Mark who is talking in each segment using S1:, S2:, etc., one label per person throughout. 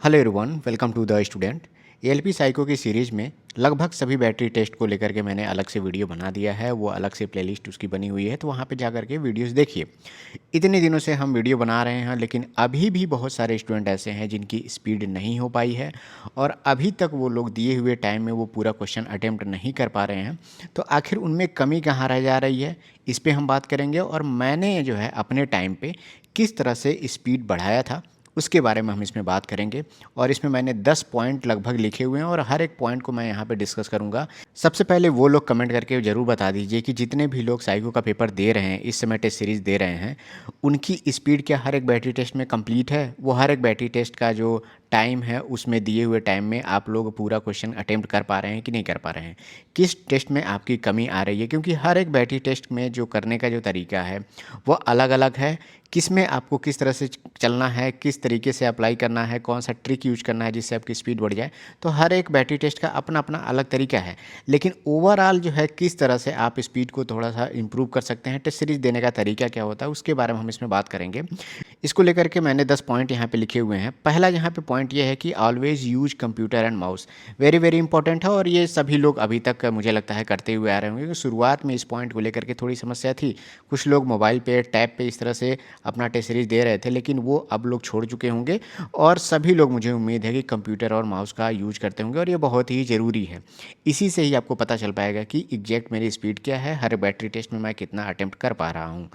S1: Hello everyone, welcome to the student. ALP psycho की series में लगभग सभी बैटरी टेस्ट को लेकर के मैंने अलग से वीडियो बना दिया है। वो अलग से प्लेलिस्ट उसकी बनी हुई है, तो वहाँ पे जा कर के वीडियोस देखिए। इतने दिनों से हम वीडियो बना रहे हैं, लेकिन अभी भी बहुत सारे स्टूडेंट ऐसे हैं जिनकी स्पीड नहीं हो पाई है और अभी तक वो लोग दिए हुए टाइम में वो पूरा क्वेश्चन अटेम्प्ट नहीं कर पा रहे हैं। तो आखिर उनमें कमी कहाँ रह जा रही है, इस पर हम बात करेंगे। और मैंने जो है अपने टाइम पे किस तरह से स्पीड बढ़ाया था उसके बारे में हम इसमें बात करेंगे। और इसमें मैंने 10 पॉइंट लगभग लिखे हुए हैं और हर एक पॉइंट को मैं यहाँ पे डिस्कस करूँगा। सबसे पहले वो लोग कमेंट करके ज़रूर बता दीजिए कि जितने भी लोग साइको का पेपर दे रहे हैं, इस समय टेस्ट सीरीज़ दे रहे हैं, उनकी स्पीड क्या हर एक बैटरी टेस्ट में कंप्लीट है। वो हर एक बैटरी टेस्ट का जो टाइम है उसमें दिए हुए टाइम में आप लोग पूरा क्वेश्चन अटेम्प्ट कर पा रहे हैं कि नहीं कर पा रहे हैं। किस टेस्ट में आपकी कमी आ रही है, क्योंकि हर एक बैटरी टेस्ट में जो करने का जो तरीका है वो अलग अलग है। किस में आपको किस तरह से चलना है, किस तरीके से अप्लाई करना है, कौन सा ट्रिक यूज करना है जिससे आपकी स्पीड बढ़ जाए, तो हर एक बैटरी टेस्ट का अपना अपना अलग तरीका है। लेकिन ओवरऑल जो है किस तरह से आप स्पीड को थोड़ा सा इंप्रूव कर सकते हैं, टेस्ट सीरीज देने का तरीका क्या होता है, उसके बारे में हम इसमें बात करेंगे। इसको लेकर के मैंने 10 पॉइंट यहाँ पे लिखे हुए हैं। पहला यहाँ पे पॉइंट ये है कि always use computer and mouse. Very very important है और ये सभी लोग अभी तक मुझे लगता है करते हुए आ रहे होंगे। शुरुआत में इस पॉइंट को लेकर के थोड़ी समस्या थी। कुछ लोग मोबाइल पे, टैब पे इस तरह से अपना टेस्ट सीरीज दे रहे थे, लेकिन वो अब लोग छोड़ चुके होंगे और सभी लोग, मुझे उम्मीद है कि कंप्यूटर और माउस का यूज करते होंगे और ये बहुत ही ज़रूरी है। इसी से ही आपको पता चल पाएगा कि एग्जैक्ट मेरी स्पीड क्या है, हर बैटरी टेस्ट में मैं कितना अटेम्प्ट कर पा रहा हूँ।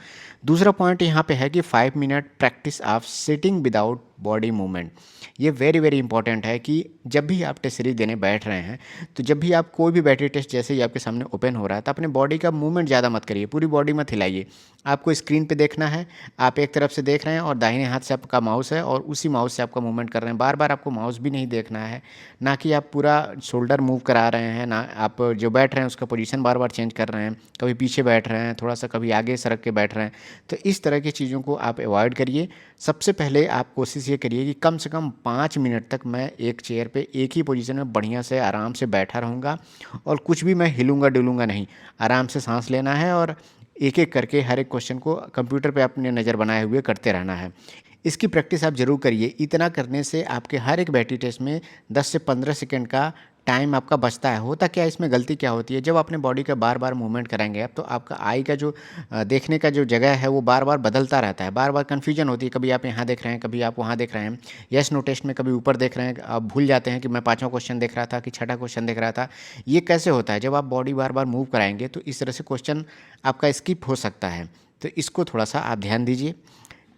S1: दूसरा पॉइंट यहाँ पे है कि 5 minute practice of sitting without body movement. ये वेरी वेरी इंपॉर्टेंट है कि जब भी आप टेस्ट सीरीज देने बैठ रहे हैं, तो जब भी आप कोई भी बैटरी टेस्ट जैसे ही आपके सामने ओपन हो रहा है, तो अपने बॉडी का मूवमेंट ज़्यादा मत करिए, पूरी बॉडी मत हिलाइए। आपको स्क्रीन पे देखना है, आप एक तरफ से देख रहे हैं और दाहिने हाथ से आपका माउस है और उसी माउस से आपका मूवमेंट कर रहे हैं। बार बार आपको माउस भी नहीं देखना है, ना कि आप पूरा शोल्डर मूव करा रहे हैं, ना आप जो बैठ रहे हैं उसका पोजीशन बार बार चेंज कर रहे हैं, कभी पीछे बैठ रहे हैं थोड़ा सा, कभी आगे सरक के बैठ रहे हैं। तो इस तरह की चीज़ों को आप अवॉइड करिए। सबसे पहले आप कोशिश ये करिए कि कम से कम 5 मिनट तक मैं एक चेयर पे एक ही पोजीशन में बढ़िया से आराम से बैठा रहूँगा और कुछ भी मैं हिलूँगा डुलूँगा नहीं। आराम से सांस लेना है और एक एक करके हर एक क्वेश्चन को कंप्यूटर पे अपने नज़र बनाए हुए करते रहना है। इसकी प्रैक्टिस आप ज़रूर करिए। इतना करने से आपके हर एक बैटरी टेस्ट में 10 से 15 सेकंड का टाइम आपका बचता है। होता क्या है, इसमें गलती क्या होती है, जब अपने बॉडी का बार बार मूवमेंट कराएंगे आप, तो आपका आई का जो देखने का जो जगह है वो बार बार बदलता रहता है, बार बार कन्फ्यूजन होती है। कभी आप यहाँ देख रहे हैं, कभी आप वहाँ देख रहे हैं। यस नो टेस्ट में कभी ऊपर देख रहे हैं, आप भूल जाते हैं कि मैं 5वां क्वेश्चन देख रहा था कि 6ठा क्वेश्चन देख रहा था। ये कैसे होता है, जब आप बॉडी बार बार मूव कराएंगे तो इस तरह से क्वेश्चन आपका स्किप हो सकता है। तो इसको थोड़ा सा आप ध्यान दीजिए।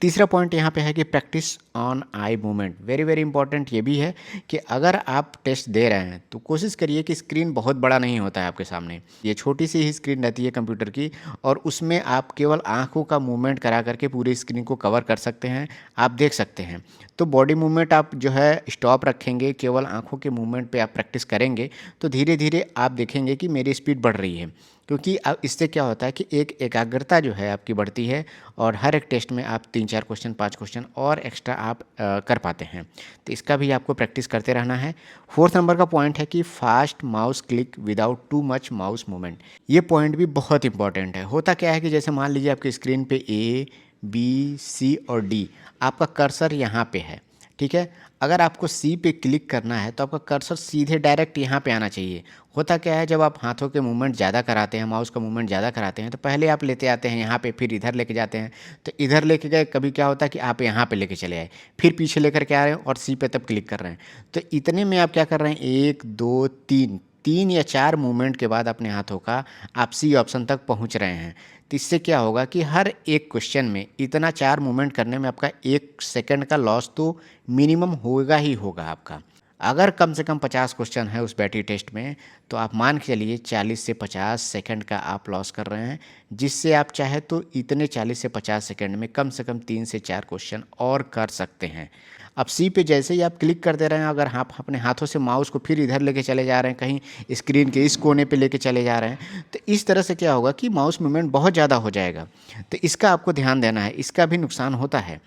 S1: तीसरा पॉइंट यहाँ पे है कि practice on eye movement. Very very important ये भी है कि अगर आप टेस्ट दे रहे हैं तो कोशिश करिए कि स्क्रीन बहुत बड़ा नहीं होता है आपके सामने, ये छोटी सी ही स्क्रीन रहती है कंप्यूटर की, और उसमें आप केवल आंखों का मूवमेंट करा करके पूरी स्क्रीन को कवर कर सकते हैं, आप देख सकते हैं। तो बॉडी मूवमेंट आप जो है स्टॉप रखेंगे, केवल आंखों के मूवमेंट पे आप प्रैक्टिस करेंगे, तो धीरे धीरे आप देखेंगे कि मेरी स्पीड बढ़ रही है। क्योंकि अब इससे क्या होता है कि एक एकाग्रता जो है आपकी बढ़ती है और हर एक टेस्ट में आप 3-4 क्वेश्चन, 5 क्वेश्चन और एक्स्ट्रा आप कर पाते हैं। तो इसका भी आपको प्रैक्टिस करते रहना है। फोर्थ नंबर का पॉइंट है कि fast mouse click without too much mouse movement. ये पॉइंट भी बहुत इंपॉर्टेंट है। होता क्या है कि जैसे मान लीजिए आपकी स्क्रीन पे ए, बी, सी और डी, आपका कर्सर यहाँ पे है, ठीक है। अगर आपको सी पे क्लिक करना है तो आपका कर्सर सीधे डायरेक्ट यहाँ पे आना चाहिए। होता क्या है, जब आप हाथों के मूवमेंट ज़्यादा कराते हैं, माउस का मूवमेंट ज़्यादा कराते हैं, तो पहले आप लेते आते हैं यहाँ पे, फिर इधर लेके जाते हैं। तो इधर लेके गए, कभी क्या होता है कि आप यहाँ पे लेके चले आए, फिर पीछे लेकर के आ रहे हैं और सी पे तब क्लिक कर रहे हैं। तो इतने में आप क्या कर रहे हैं, 1 2 3 3 या 4 मूवमेंट के बाद अपने हाथों का आप सी ऑप्शन तक पहुँच रहे हैं। तो इससे क्या होगा कि हर एक क्वेश्चन में इतना 4 मूवमेंट करने में आपका 1 सेकंड का लॉस तो मिनिमम होगा ही होगा आपका। अगर कम से कम 50 क्वेश्चन है उस बैटरी टेस्ट में, तो आप मान के चलिए 40 से 50 सेकंड का आप लॉस कर रहे हैं, जिससे आप चाहे तो इतने 40 से 50 सेकंड में कम से कम 3 से 4 क्वेश्चन और कर सकते हैं। अब सी पे जैसे ही आप क्लिक कर दे रहे हैं, अगर आप अपने हाथों से माउस को फिर इधर लेके चले जा रहे हैं, कहीं स्क्रीन के इस कोने पे लेके चले जा रहे हैं, तो इस तरह से क्या होगा कि माउस मूवमेंट बहुत ज़्यादा हो जाएगा। तो इसका आपको ध्यान देना है, इसका भी नुकसान होता है।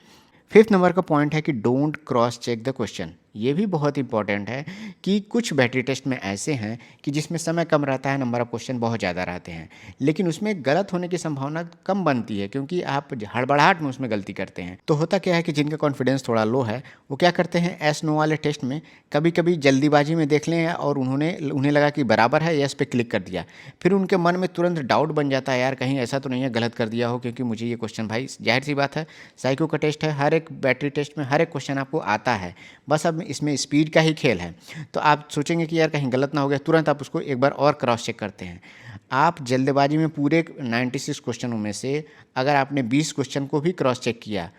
S1: फिफ्थ नंबर का पॉइंट है कि don't cross check the question. ये भी बहुत इंपॉर्टेंट है कि कुछ बैटरी टेस्ट में ऐसे हैं कि जिसमें समय कम रहता है, नंबर ऑफ क्वेश्चन बहुत ज़्यादा रहते हैं, लेकिन उसमें गलत होने की संभावना कम बनती है क्योंकि आप हड़बड़ाहट में उसमें गलती करते हैं। तो होता क्या है कि जिनका कॉन्फिडेंस थोड़ा लो है वो क्या करते हैं, एस नो वाले टेस्ट में कभी कभी जल्दीबाजी में देख लें और उन्हें लगा कि बराबर है, यस पे क्लिक कर दिया, फिर उनके मन में तुरंत डाउट बन जाता है, यार कहीं ऐसा तो नहीं है गलत कर दिया हो, क्योंकि मुझे ये क्वेश्चन, भाई जाहिर सी बात है साइको का टेस्ट है, हर एक बैटरी टेस्ट में हर एक क्वेश्चन आपको आता है, बस अब इसमें स्पीड का ही खेल है। तो आप सोचेंगे कि यार कहीं गलत ना हो गया, तुरंत आप उसको एक बार और क्रॉस चेक करते हैं। आप जल्दबाजी में पूरे 96 क्वेश्चनों में से अगर आपने 20 क्वेश्चन को भी क्रॉस चेक किया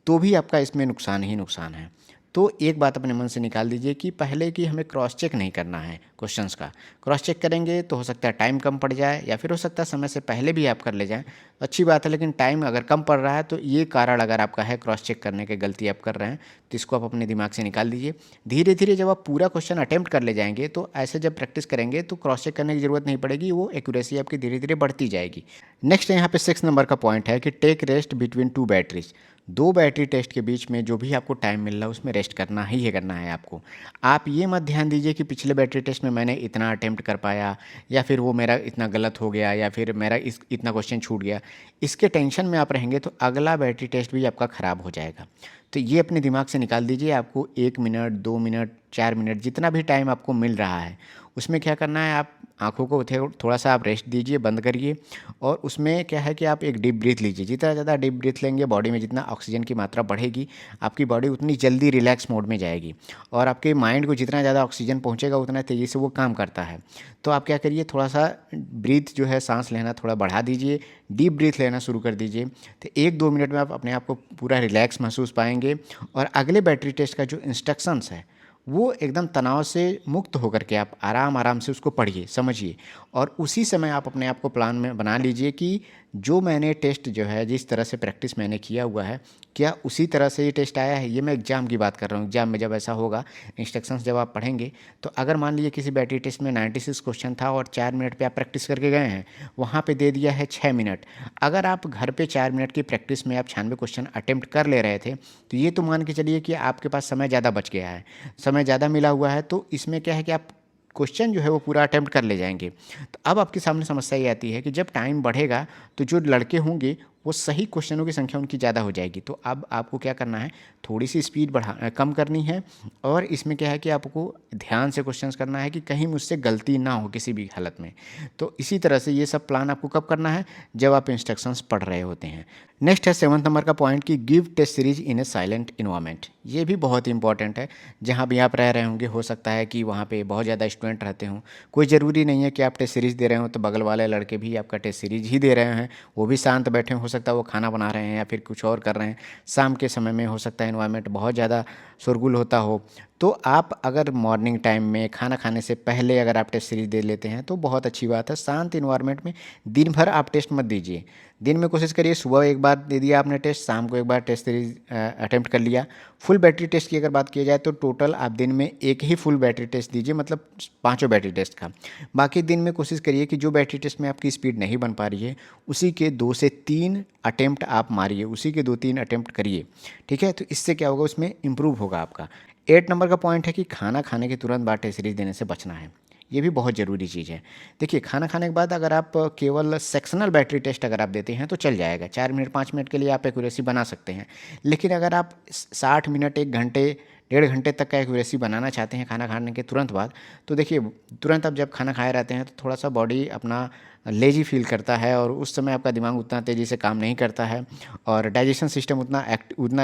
S1: तो भी आपका इसमें नुकसान ही नुकसान है। तो एक बात अपने मन से निकाल दीजिए कि पहले कि हमें क्रॉस चेक नहीं करना है क्वेश्चंस का। क्रॉस चेक करेंगे तो हो सकता है टाइम कम पड़ जाए, या फिर हो सकता है समय से पहले भी आप कर ले जाएं, तो अच्छी बात है, लेकिन टाइम अगर कम पड़ रहा है तो ये कारण अगर आपका है क्रॉस चेक करने की गलती आप कर रहे हैं, तो इसको आप अपने दिमाग से निकाल दीजिए। धीरे धीरे जब आप पूरा क्वेश्चन अटेम्प्ट कर ले जाएंगे तो ऐसे जब प्रैक्टिस करेंगे तो क्रॉस चेक करने की ज़रूरत नहीं पड़ेगी, वो एक्यूरेसी आपकी धीरे धीरे बढ़ती जाएगी। नेक्स्ट यहाँ पे 6 नंबर का पॉइंट है कि take rest between two batteries. दो बैटरी टेस्ट के बीच में जो भी आपको टाइम मिल रहा है उसमें रेस्ट करना ही करना है आपको। आप ये मत ध्यान दीजिए कि पिछले बैटरी टेस्ट में मैंने इतना अटेम्प्ट कर पाया, या फिर वो मेरा इतना गलत हो गया, या फिर मेरा इतना क्वेश्चन छूट गया। इसके टेंशन में आप रहेंगे तो अगला बैटरी टेस्ट भी आपका ख़राब हो जाएगा। तो ये अपने दिमाग से निकाल दीजिए, आपको 1 मिनट 2 मिनट 4 मिनट जितना भी टाइम आपको मिल रहा है उसमें क्या करना है, आप आँखों को थोड़ा सा आप रेस्ट दीजिए, बंद करिए, और उसमें क्या है कि आप एक डीप ब्रीथ लीजिए। जितना ज़्यादा डीप ब्रीथ लेंगे बॉडी में जितना ऑक्सीजन की मात्रा बढ़ेगी, आपकी बॉडी उतनी जल्दी रिलैक्स मोड में जाएगी, और आपके माइंड को जितना ज़्यादा ऑक्सीजन पहुंचेगा उतना तेज़ी से वो काम करता है। तो आप क्या करिए, थोड़ा सा ब्रीथ जो है सांस लेना थोड़ा बढ़ा दीजिए, डीप ब्रीथ लेना शुरू कर दीजिए। तो 1-2 मिनट में आप अपने आप को पूरा रिलैक्स महसूस पाएंगे, और अगले बैटरी टेस्ट का जो इंस्ट्रक्शंस है वो एकदम तनाव से मुक्त होकर के आप आराम आराम से उसको पढ़िए, समझिए, और उसी समय आप अपने आप को प्लान में बना लीजिए कि जो मैंने टेस्ट जो है जिस तरह से प्रैक्टिस मैंने किया हुआ है, क्या उसी तरह से ये टेस्ट आया है। ये मैं एग्ज़ाम की बात कर रहा हूँ। एग्ज़ाम में जब ऐसा होगा, इंस्ट्रक्शंस जब आप पढ़ेंगे, तो अगर मान लीजिए किसी बैटरी टेस्ट में 96 क्वेश्चन था और 4 मिनट पे आप प्रैक्टिस करके गए हैं, वहाँ पे दे दिया है 6 मिनट। अगर आप घर पे 4 मिनट की प्रैक्टिस में आप 96 क्वेश्चन अटेम्प्ट कर ले रहे थे, तो ये तो मान के चलिए कि आपके पास समय ज़्यादा बच गया है, समय ज़्यादा मिला हुआ है। तो इसमें क्या है कि आप क्वेश्चन जो है वो पूरा अटेम्प्ट कर ले जाएंगे। तो अब आपके सामने समस्या ये आती है कि जब टाइम बढ़ेगा तो जो लड़के होंगे वो सही क्वेश्चनों की संख्या उनकी ज़्यादा हो जाएगी। तो अब आपको क्या करना है, थोड़ी सी स्पीड कम करनी है, और इसमें क्या है कि आपको ध्यान से क्वेश्चंस करना है कि कहीं मुझसे गलती ना हो किसी भी हालत में। तो इसी तरह से ये सब प्लान आपको कब करना है, जब आप इंस्ट्रक्शंस पढ़ रहे होते हैं। नेक्स्ट है 7 नंबर का पॉइंट कि give test series in a silent environment. ये भी बहुत इंपॉर्टेंट है। जहाँ भी आप रह रहे होंगे, हो सकता है कि वहाँ पे बहुत ज़्यादा स्टूडेंट रहते हों। कोई ज़रूरी नहीं है कि आप टेस्ट सीरीज़ दे रहे हो तो बगल वाले लड़के भी आपका टेस्ट सीरीज ही दे रहे हैं, वो भी शांत बैठे हो सकता है वो खाना बना रहे हैं या फिर कुछ और कर रहे हैं। शाम के समय में हो सकता है इन्वायरमेंट बहुत ज़्यादा शोरगुल होता हो। तो आप अगर मॉर्निंग टाइम में खाना खाने से पहले अगर आप टेस्ट सीरीज दे लेते हैं तो बहुत अच्छी बात है। शांत इन्वायरमेंट में दिन भर आप टेस्ट मत दीजिए। दिन में कोशिश करिए, सुबह एक बार दे दिया आपने टेस्ट, शाम को एक बार टेस्ट सीरीज अटेम्प्ट कर लिया। फुल बैटरी टेस्ट की अगर बात की जाए तो टोटल आप दिन में एक ही फुल बैटरी टेस्ट दीजिए, मतलब 5 बैटरी टेस्ट का। बाकी दिन में कोशिश करिए कि जो बैटरी टेस्ट में आपकी स्पीड नहीं बन पा रही है उसी के 2 से 3 अटेम्प्ट आप मारिए, उसी के 2-3 अटेम्प्ट करिए, ठीक है। तो इससे क्या होगा, उसमें इम्प्रूव होगा आपका। 8 नंबर का पॉइंट है कि खाना खाने के तुरंत बाद टेस्ट सीरीज देने से बचना है। ये भी बहुत ज़रूरी चीज़ है। देखिए, खाना खाने के बाद अगर आप केवल सेक्शनल बैटरी टेस्ट अगर आप देते हैं तो चल जाएगा, 4 मिनट 5 मिनट के लिए आप एक्यूरेसी बना सकते हैं। लेकिन अगर आप 60 मिनट 1 घंटे 1.5 घंटे तक का एक्यूरेसी बनाना चाहते हैं खाना खाने के तुरंत बाद, तो देखिए तुरंत आप जब खाना खाए रहते हैं तो थोड़ा सा बॉडी अपना लेजी फील करता है, और उस समय आपका दिमाग उतना तेज़ी से काम नहीं करता है, और डाइजेशन सिस्टम उतना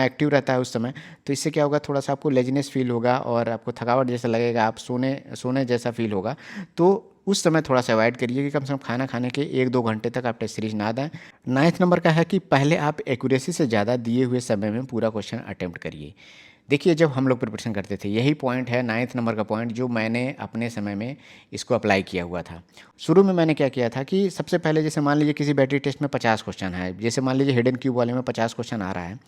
S1: एक्टिव रहता है उस समय। तो इससे क्या होगा, थोड़ा सा आपको लेजीनेस फील होगा और आपको थकावट जैसा लगेगा, आप सोने सोने जैसा फील होगा। तो उस समय थोड़ा सा अवॉइड करिए कि कम से कम खाना खाने के 1-2 घंटे तक आप टेस्ट सीरीज ना दें। 9th नंबर का है कि पहले आप एक्यूरेसी से ज़्यादा दिए हुए समय में पूरा क्वेश्चन अटेम्प्ट करिए। देखिए, जब हम लोग प्रिपरेशन करते थे, यही पॉइंट है 9th नंबर का पॉइंट जो मैंने अपने समय में इसको अप्लाई किया हुआ था। शुरू में मैंने क्या किया था कि सबसे पहले जैसे मान लीजिए किसी बैटरी टेस्ट में 50 क्वेश्चन है, जैसे मान लीजिए हिडन क्यूब वाले में 50 क्वेश्चन आ रहा है,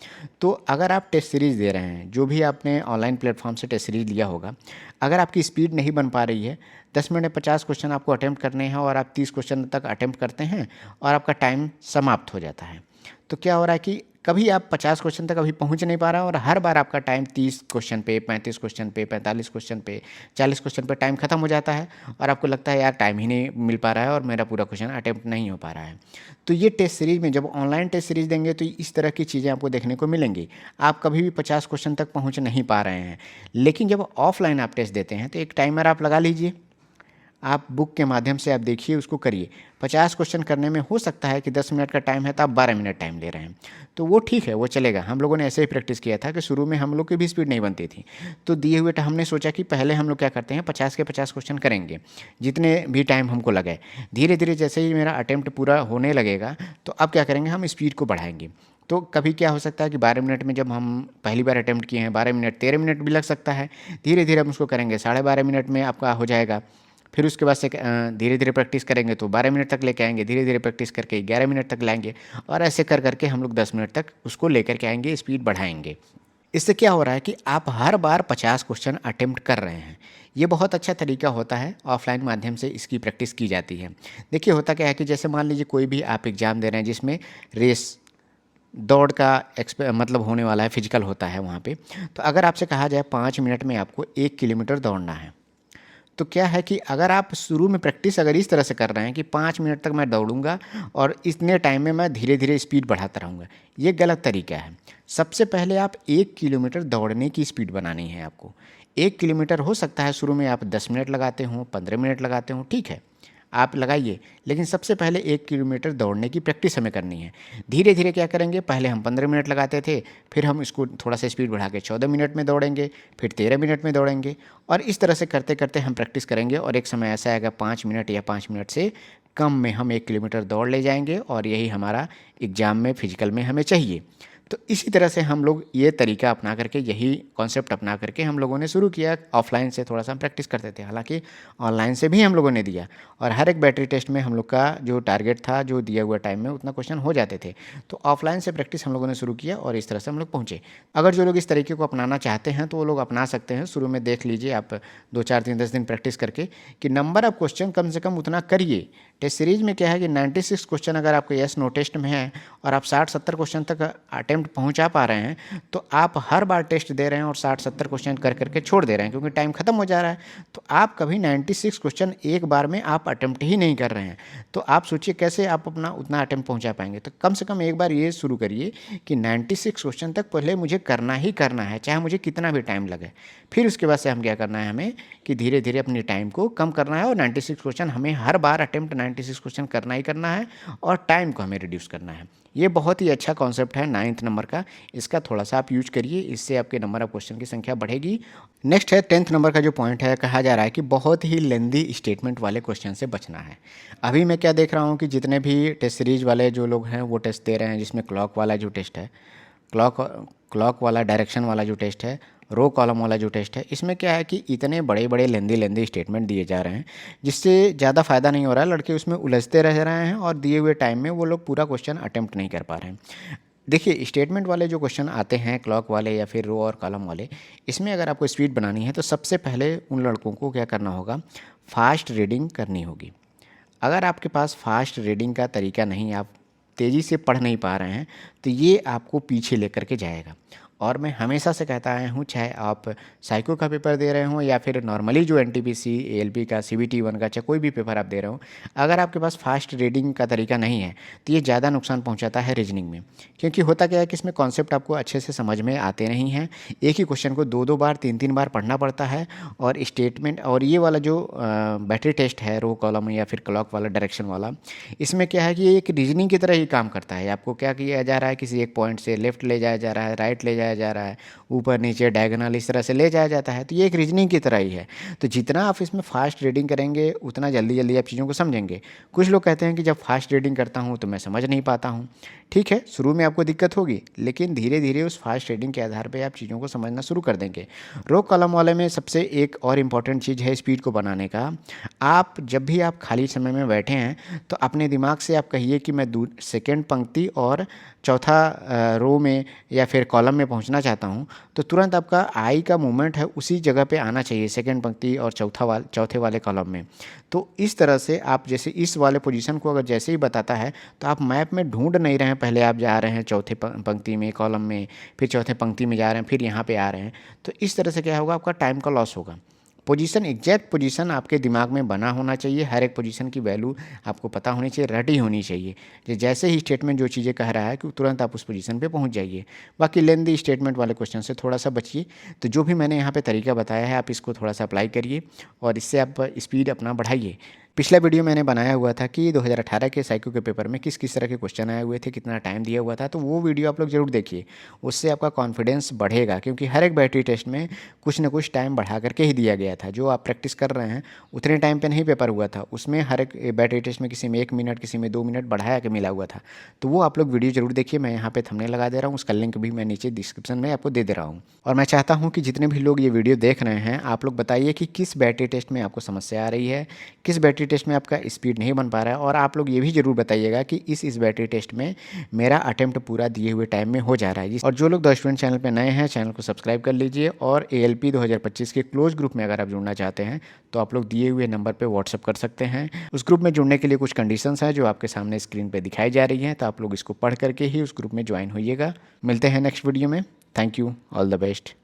S1: तो अगर आप टेस्ट सीरीज़ दे रहे हैं, जो भी आपने ऑनलाइन प्लेटफॉर्म से टेस्ट सीरीज़ लिया होगा, अगर आपकी स्पीड नहीं बन पा रही है, 10 मिनट में 50 क्वेश्चन आपको अटेम्प्ट करने हैं और आप 30 क्वेश्चन तक अटेम्प्ट करते हैं और आपका टाइम समाप्त हो जाता है। तो क्या हो रहा है कि कभी आप 50 क्वेश्चन तक अभी पहुंच नहीं पा रहे हैं और हर बार आपका टाइम 30 क्वेश्चन पे, 35 क्वेश्चन पे, 45 क्वेश्चन पे, 40 क्वेश्चन पे टाइम खत्म हो जाता है और आपको लगता है यार टाइम ही नहीं मिल पा रहा है और मेरा पूरा क्वेश्चन अटेम्प्ट नहीं हो पा रहा है। तो ये टेस्ट सीरीज में जब ऑनलाइन टेस्ट सीरीज देंगे तो इस तरह की चीज़ें आपको देखने को मिलेंगी। आप कभी भी 50 क्वेश्चन तक पहुँच नहीं पा रहे हैं, लेकिन जब ऑफलाइन आप टेस्ट देते हैं तो एक टाइमर आप लगा लीजिए, आप बुक के माध्यम से आप देखिए, उसको करिए। 50 क्वेश्चन करने में हो सकता है कि 10 मिनट का टाइम है तो आप 12 मिनट टाइम ले रहे हैं, तो वो ठीक है, वो चलेगा। हम लोगों ने ऐसे ही प्रैक्टिस किया था कि शुरू में हम लोग की भी स्पीड नहीं बनती थी, तो दिए हुए हमने सोचा कि पहले हम लोग क्या करते हैं 50 के 50 क्वेश्चन करेंगे, जितने भी टाइम हमको लगे। धीरे धीरे जैसे ही मेरा अटेम्प्ट पूरा होने लगेगा तो अब क्या करेंगे, हम स्पीड को बढ़ाएंगे। तो कभी क्या हो सकता है कि 12 मिनट में जब हम पहली बार अटेम्प्ट किए हैं 12 मिनट 13 मिनट भी लग सकता है। धीरे धीरे हम उसको करेंगे 12.5 मिनट में आपका हो जाएगा। फिर उसके बाद से धीरे धीरे प्रैक्टिस करेंगे तो 12 मिनट तक लेके आएंगे, धीरे धीरे प्रैक्टिस करके 11 मिनट तक लाएंगे और ऐसे कर करके हम लोग 10 मिनट तक उसको लेकर के आएंगे, स्पीड बढ़ाएंगे। इससे क्या हो रहा है कि आप हर बार 50 क्वेश्चन अटेम्प्ट कर रहे हैं। ये बहुत अच्छा तरीका होता है, ऑफलाइन माध्यम से इसकी प्रैक्टिस की जाती है। देखिए होता क्या है कि जैसे मान लीजिए कोई भी आप एग्ज़ाम दे रहे हैं जिसमें रेस दौड़ का मतलब होने वाला है, फिजिकल होता है वहाँ पे। तो अगर आपसे कहा जाए 5 मिनट में आपको 1 किलोमीटर दौड़ना है, तो क्या है कि अगर आप शुरू में प्रैक्टिस अगर इस तरह से कर रहे हैं कि 5 मिनट तक मैं दौड़ूंगा और इतने टाइम में मैं धीरे धीरे स्पीड बढ़ाता रहूँगा, ये गलत तरीका है। सबसे पहले आप 1 किलोमीटर दौड़ने की स्पीड बनानी है आपको। 1 किलोमीटर हो सकता है शुरू में आप 10 मिनट लगाते हों, 15 मिनट लगाते हों, ठीक है, आप लगाइए, लेकिन सबसे पहले 1 किलोमीटर दौड़ने की प्रैक्टिस हमें करनी है। धीरे धीरे क्या करेंगे, पहले हम 15 मिनट लगाते थे, फिर हम इसको थोड़ा सा स्पीड बढ़ा के 14 मिनट में दौड़ेंगे, फिर 13 मिनट में दौड़ेंगे और इस तरह से करते करते हम प्रैक्टिस करेंगे और एक समय ऐसा आएगा 5 मिनट या 5 मिनट से कम में हम 1 किलोमीटर दौड़ ले जाएंगे और यही हमारा एग्ज़ाम में, फिजिकल में हमें चाहिए। तो इसी तरह से हम लोग ये तरीका अपना करके, यही कॉन्सेप्ट अपना करके हम लोगों ने शुरू किया। ऑफलाइन से थोड़ा सा हम प्रैक्टिस करते थे, हालांकि ऑनलाइन से भी हम लोगों ने दिया और हर एक बैटरी टेस्ट में हम लोग का जो टारगेट था, जो दिया हुआ टाइम में उतना क्वेश्चन हो जाते थे। तो ऑफलाइन से प्रैक्टिस हम लोगों ने शुरू किया और इस तरह से हम लोग पहुँचे। अगर जो लोग इस तरीके को अपनाना चाहते हैं तो वो लोग अपना सकते हैं। शुरू में देख लीजिए आप 2 4 3 10 दिन प्रैक्टिस करके कि नंबर ऑफ क्वेश्चन कम से कम उतना करिए। टेस्ट सीरीज में क्या है कि 96 क्वेश्चन अगर आपके यस नो टेस्ट में है और आप 60-70 क्वेश्चन तक अटेम्प्ट पहुंचा पा रहे हैं, तो आप हर बार टेस्ट दे रहे हैं और 60-70 क्वेश्चन कर करके छोड़ दे रहे हैं क्योंकि टाइम खत्म हो जा रहा है। तो आप कभी 96 क्वेश्चन एक बार में आप अटेम्प्ट ही नहीं कर रहे हैं, तो आप सोचिए कैसे आप अपना उतना अटेम्प्ट पहुंचा पाएंगे। तो कम से कम एक बार ये शुरू करिए कि 96 क्वेश्चन तक पहले मुझे करना ही करना है, चाहे मुझे कितना भी टाइम लगे। फिर उसके बाद से हम क्या करना है, हमें कि धीरे धीरे अपनी टाइम को कम करना है और 96 क्वेश्चन हमें हर बार अटेम्प्ट 96 क्वेश्चन करना ही करना है और टाइम को हमें रिड्यूस करना है। ये बहुत ही अच्छा कॉन्सेप्ट है 9th नंबर का, इसका थोड़ा सा आप यूज करिए, इससे आपके नंबर ऑफ क्वेश्चन की संख्या बढ़ेगी। नेक्स्ट है 10th नंबर का जो पॉइंट है, कहा जा रहा है कि बहुत ही लेंदी स्टेटमेंट वाले क्वेश्चन से बचना है। अभी मैं क्या देख रहा हूँ कि जितने भी टेस्ट सीरीज वाले जो लोग हैं वो टेस्ट दे रहे हैं, जिसमें क्लॉक वाला जो टेस्ट है, क्लॉक वाला डायरेक्शन वाला जो टेस्ट है, रो कॉलम वाला जो टेस्ट है, इसमें क्या है कि इतने बड़े बड़े लेंदी स्टेटमेंट दिए जा रहे हैं जिससे ज़्यादा फ़ायदा नहीं हो रहा है। लड़के उसमें उलझते रह रहे हैं और दिए हुए टाइम में वो लोग पूरा क्वेश्चन अटेम्प्ट नहीं कर पा रहे हैं। देखिए स्टेटमेंट वाले जो क्वेश्चन आते हैं, क्लॉक वाले या फिर रो और कॉलम वाले, इसमें अगर आपको स्पीड बनानी है तो सबसे पहले उन लड़कों को क्या करना होगा, फास्ट रीडिंग करनी होगी। अगर आपके पास फास्ट रीडिंग का तरीका नहीं, आप तेज़ी से पढ़ नहीं पा रहे हैं, तो ये आपको पीछे लेकर के जाएगा। और मैं हमेशा से कहता आया हूँ, चाहे आप साइको का पेपर दे रहे हों या फिर नॉर्मली जो एनटीपीसी, एएलपी का, सीबीटी 1 का, चाहे कोई भी पेपर आप दे रहे हो, अगर आपके पास फास्ट रीडिंग का तरीका नहीं है तो ये ज़्यादा नुकसान पहुंचाता है रीजनिंग में। क्योंकि होता क्या है कि इसमें कॉन्सेप्ट आपको अच्छे से समझ में आते नहीं हैं, एक ही क्वेश्चन को 2-2 बार 3-3 बार पढ़ना पड़ता है। और स्टेटमेंट और ये वाला जो बैटरी टेस्ट है, रो कॉलम या फिर क्लॉक वाला, डायरेक्शन वाला, इसमें क्या है कि ये एक रीजनिंग की तरह ही काम करता है। आपको क्या किया जा रहा है, किसी एक पॉइंट से लेफ्ट ले जाया जा रहा है, राइट ले जाया जा रहा है, ऊपर नीचे डायगोनल इस तरह से ले जाया जाता है। तो ये एक रीजनिंग की तरह ही है। तो जितना आप इसमें फास्ट रीडिंग करेंगे उतना जल्दी जल्दी आप चीज़ों को समझेंगे। कुछ लोग कहते हैं कि जब फास्ट रीडिंग करता हूँ तो मैं समझ नहीं पाता हूँ। ठीक है, शुरू में आपको दिक्कत होगी, लेकिन धीरे धीरे उस फास्ट रीडिंग के आधार पर आप चीज़ों को समझना शुरू कर देंगे। रो कॉलम वाले में सबसे एक और इम्पॉर्टेंट चीज़ है स्पीड को बनाने का। आप जब भी आप खाली समय में बैठे हैं तो अपने दिमाग से आप कहिए कि मैं सेकेंड पंक्ति और चौथा रो में या फिर कॉलम में पहुँच पहुंचना चाहता हूं तो तुरंत आपका आई का मूवमेंट है उसी जगह पे आना चाहिए, सेकंड पंक्ति और चौथे वाले कॉलम में। तो इस तरह से आप जैसे इस वाले पोजीशन को अगर जैसे ही बताता है तो आप मैप में ढूंढ नहीं रहे हैं, पहले आप जा रहे हैं चौथे पंक्ति में, कॉलम में, फिर चौथे पंक्ति में जा रहे हैं, फिर यहाँ पे आ रहे हैं। तो इस तरह से क्या होगा, आपका टाइम का लॉस होगा। पोजीशन, एग्जैक्ट पोजीशन आपके दिमाग में बना होना चाहिए, हर एक पोजीशन की वैल्यू आपको पता होनी चाहिए, रेडी होनी चाहिए। जैसे ही स्टेटमेंट जो चीज़ें कह रहा है कि तुरंत आप उस पोजीशन पे पहुंच जाइए। बाकी लेंदी स्टेटमेंट वाले क्वेश्चन से थोड़ा सा बचिए। तो जो भी मैंने यहाँ पे तरीका बताया है आप इसको थोड़ा सा अप्लाई करिए और इससे आप स्पीड अपना बढ़ाइए। पिछला वीडियो मैंने बनाया हुआ था कि 2018 के साइको के पेपर में किस किस तरह के क्वेश्चन आए हुए थे, कितना टाइम दिया हुआ था, तो वो वीडियो आप लोग ज़रूर देखिए। उससे आपका कॉन्फिडेंस बढ़ेगा, क्योंकि हर एक बैटरी टेस्ट में कुछ ना कुछ टाइम बढ़ा करके ही दिया गया था। जो आप प्रैक्टिस कर रहे हैं उतने टाइम पे नहीं पेपर हुआ था, उसमें हर एक बैटरी टेस्ट में किसी में 1 मिनट, किसी में 2 मिनट बढ़ाया के मिला हुआ था। तो वो आप लोग वीडियो जरूर देखिए, मैं यहाँ पे थंबनेल लगा दे रहा हूँ, उसका लिंक भी मैं नीचे डिस्क्रिप्शन में आपको दे रहा हूँ। और मैं चाहता हूँ कि जितने भी लोग ये वीडियो देख रहे हैं आप लोग बताइए कि किस बैटरी टेस्ट में आपको समस्या आ रही है, किस बैटरी टेस्ट में आपका स्पीड नहीं बन पा रहा है। और आप लोग ये भी जरूर बताइएगा कि इस बैटरी टेस्ट में मेरा अटेम्प्ट पूरा दिए हुए टाइम में हो जा रहा है। और जो लोग द स्टूडेंट चैनल पे नए हैं, चैनल को सब्सक्राइब कर लीजिए। और ALP 2025 के क्लोज ग्रुप में अगर आप जुड़ना चाहते हैं तो आप लोग दिए हुए नंबर पे व्हाट्सअप कर सकते हैं। उस ग्रुप में जुड़ने के लिए कुछ कंडीशंस हैं जो आपके सामने स्क्रीन पे दिखाई जा रही हैं, तो आप लोग इसको पढ़ करके ही उस ग्रुप में ज्वाइन होइएगा। मिलते हैं नेक्स्ट वीडियो में। Thank you, all the best.